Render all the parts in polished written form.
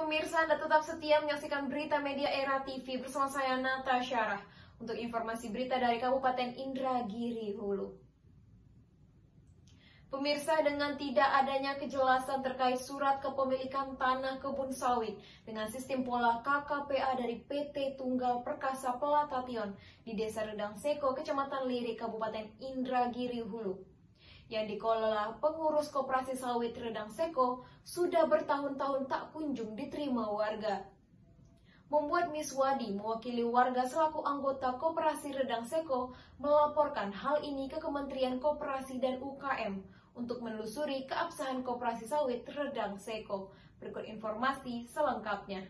pemirsa, Anda tetap setia menyaksikan berita media Era TV bersama saya Natasha Rah untuk informasi berita dari Kabupaten Indragiri Hulu. Pemirsa, dengan tidak adanya kejelasan terkait surat kepemilikan tanah kebun sawit dengan sistem pola KKPA dari PT Tunggal Perkasa Pelatation di Desa Redang Seko, Kecamatan Lirik, Kabupaten Indragiri Hulu, yang dikelola pengurus koperasi sawit Redang Seko, sudah bertahun-tahun tak kunjung diterima warga. Membuat Miswadi, mewakili warga selaku anggota koperasi Redang Seko, melaporkan hal ini ke Kementerian Koperasi dan UKM untuk menelusuri keabsahan koperasi sawit Redang Seko. Berikut informasi selengkapnya.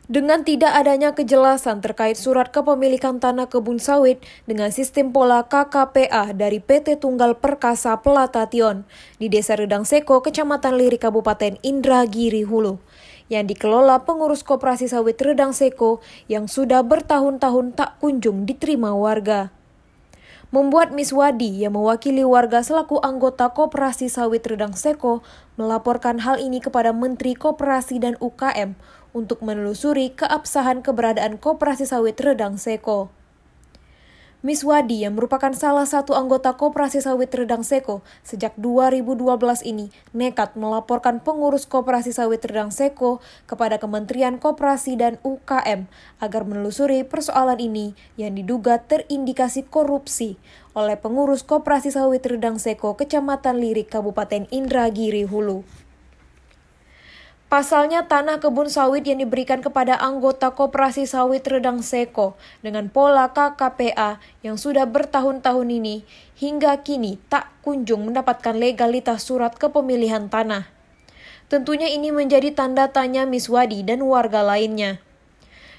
Dengan tidak adanya kejelasan terkait surat kepemilikan tanah kebun sawit dengan sistem pola KKPA dari PT Tunggal Perkasa Pelatation di Desa Redang Seko, Kecamatan Lirik, Kabupaten Indragiri Hulu, yang dikelola pengurus koperasi sawit Redang Seko yang sudah bertahun-tahun tak kunjung diterima warga. Membuat Miswadi yang mewakili warga selaku anggota koperasi sawit Redang Seko melaporkan hal ini kepada Menteri Koperasi dan UKM untuk menelusuri keabsahan keberadaan koperasi sawit Redang Seko. Miswadi yang merupakan salah satu anggota koperasi sawit Redang Seko sejak 2012 ini nekat melaporkan pengurus koperasi sawit Redang Seko kepada Kementerian Koperasi dan UKM agar menelusuri persoalan ini yang diduga terindikasi korupsi oleh pengurus koperasi sawit Redang Seko Kecamatan Lirik, Kabupaten Indragiri Hulu. Pasalnya, tanah kebun sawit yang diberikan kepada anggota koperasi sawit Redang Seko dengan pola KKPA yang sudah bertahun-tahun ini hingga kini tak kunjung mendapatkan legalitas surat kepemilihan tanah. Tentunya ini menjadi tanda tanya Miswadi dan warga lainnya.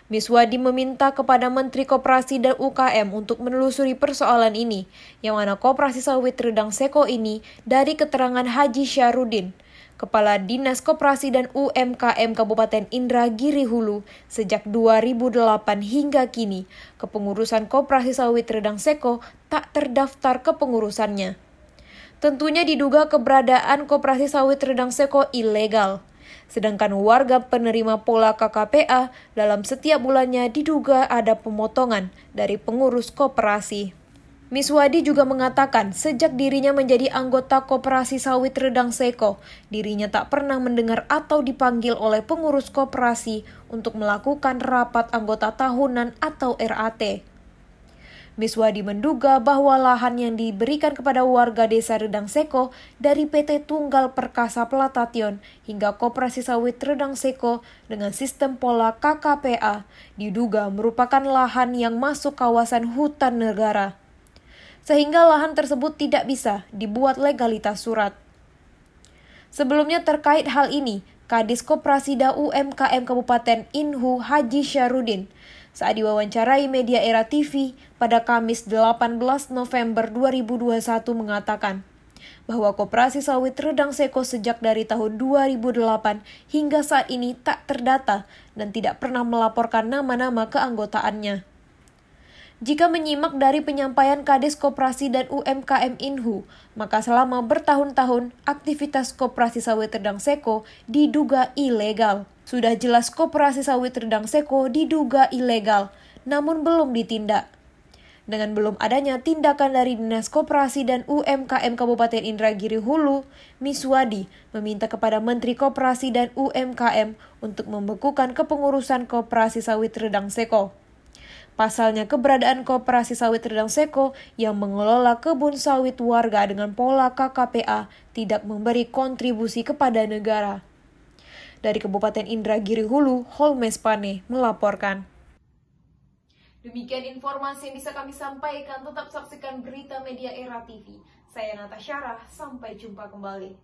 Miswadi meminta kepada Menteri Koperasi dan UKM untuk menelusuri persoalan ini, yang mana koperasi sawit Redang Seko ini dari keterangan Haji Syarudin, Kepala Dinas Koperasi dan UMKM Kabupaten Indragiri Hulu sejak 2008 hingga kini, kepengurusan koperasi sawit Redang Seko tak terdaftar kepengurusannya. Tentunya diduga keberadaan koperasi sawit Redang Seko ilegal. Sedangkan warga penerima pola KKPA dalam setiap bulannya diduga ada pemotongan dari pengurus koperasi. Miswadi juga mengatakan sejak dirinya menjadi anggota koperasi sawit Redang Seko, dirinya tak pernah mendengar atau dipanggil oleh pengurus koperasi untuk melakukan rapat anggota tahunan atau RAT. Miswadi menduga bahwa lahan yang diberikan kepada warga desa Redang Seko dari PT Tunggal Perkasa Pelatation hingga koperasi sawit Redang Seko dengan sistem pola KKPA diduga merupakan lahan yang masuk kawasan hutan negara, sehingga lahan tersebut tidak bisa dibuat legalitas surat. Sebelumnya terkait hal ini, Kadis Koperasi dan UMKM Kabupaten Inhu Haji Syarudin saat diwawancarai media Era TV pada Kamis 18 November 2021 mengatakan bahwa koperasi sawit Redang Seko sejak dari tahun 2008 hingga saat ini tak terdata dan tidak pernah melaporkan nama-nama keanggotaannya. Jika menyimak dari penyampaian Kadis Koperasi dan UMKM Inhu, maka selama bertahun-tahun aktivitas koperasi sawit Redang Seko diduga ilegal. Sudah jelas koperasi sawit Redang Seko diduga ilegal, namun belum ditindak. Dengan belum adanya tindakan dari Dinas Koperasi dan UMKM Kabupaten Indragiri Hulu, Miswadi meminta kepada Menteri Koperasi dan UMKM untuk membekukan kepengurusan koperasi sawit Redang Seko. Pasalnya, keberadaan koperasi sawit Redang Seko yang mengelola kebun sawit warga dengan pola KKPA tidak memberi kontribusi kepada negara. Dari Kabupaten Indragiri Hulu, Holmes Pane melaporkan. Demikian informasi yang bisa kami sampaikan. Tetap saksikan berita media Era TV. Saya Natasha Rah, sampai jumpa kembali.